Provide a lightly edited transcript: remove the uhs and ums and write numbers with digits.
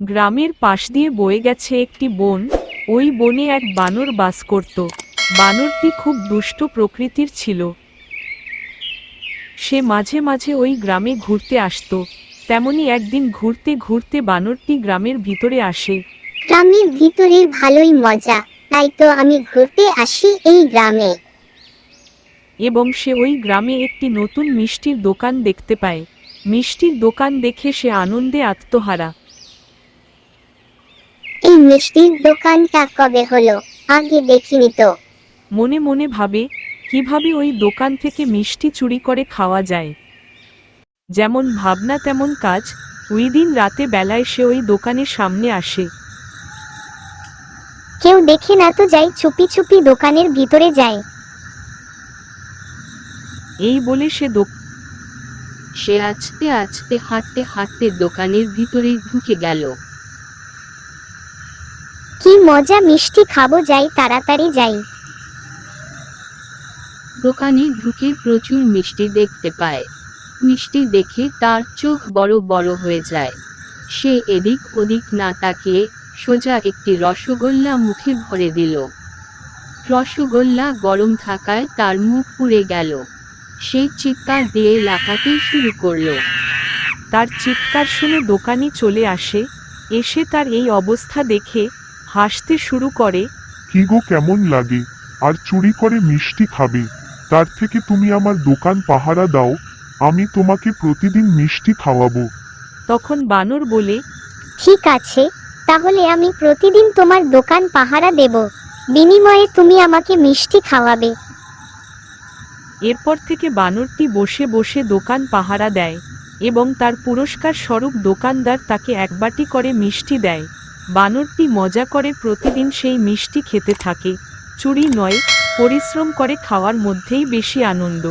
গ্রামের পাশ দিয়ে বয়ে গেছে একটি বন। ওই বনে এক বানর বাস করত। বানরটি খুব দুষ্ট প্রকৃতির ছিল। সে মাঝে মাঝে ওই গ্রামে ঘুরতে আসতো। তেমনি একদিন ঘুরতে ঘুরতে বানরটি গ্রামের ভিতরে আসে। গ্রামের ভিতরে ভালোই মজা, তাই তো আমি ঘুরতে আসি এই গ্রামে। এবং সে ওই গ্রামে একটি নতুন মিষ্টির দোকান দেখতে পায়। মিষ্টির দোকান দেখে সে আনন্দে আত্মহারা। এই মিষ্টির দোকানটা কবে হলো, আগে দেখিনি তো। মনে মনে ভাবে কিভাবে ওই দোকান থেকে মিষ্টি চুরি করে খাওয়া যায়। যেমন ভাবনা তেমন কাজ। ওই দিন রাতে বেলায় সে ওই দোকানের সামনে আসে। কেউ দেখে না তো যাই চুপি চুপি দোকানের ভিতরে যায়। এই বলে সে আস্তে আস্তে হাঁটতে হাঁটতে দোকানের ভিতরে ঢুকে গেল। কি মজা, মিষ্টি খাবো, যাই তাড়াতাড়ি যাই। দোকানে ঢুকে প্রচুর মিষ্টি দেখতে পায়। মিষ্টি দেখে তার চোখ বড় বড় হয়ে যায়। সে এদিক ওদিক না তাকিয়ে সোজা একটি রসগোল্লা মুখে ভরে দিল। রসগোল্লা গরম থাকায় তার মুখ পুড়ে গেল। সে চিৎকার দিয়ে লাফাতে শুরু করলো। তার চিৎকার শুনে দোকানি চলে আসে। এসে তার এই অবস্থা দেখে হাসতে শুরু করে। কি গো, কেমন লাগে? আর চুরি করে মিষ্টি খাবে? তার থেকে তুমি আমার দোকান পাহারা দাও, আমি তোমাকে প্রতিদিন মিষ্টি খাওয়াবো। তখন বানর বলে, ঠিক আছে, তাহলে আমি প্রতিদিন তোমার দোকান পাহারা দেব, বিনিময়ে তুমি আমাকে মিষ্টি খাওয়াবে। এরপর থেকে বানরটি বসে বসে দোকান পাহারা দেয় এবং তার পুরস্কার স্বরূপ দোকানদার তাকে এক বাটি করে মিষ্টি দেয়। বানরটি মজা করে প্রতিদিন সেই মিষ্টি খেতে থাকে। চুরি নয়, পরিশ্রম করে খাওয়ার মধ্যেই বেশি আনন্দ।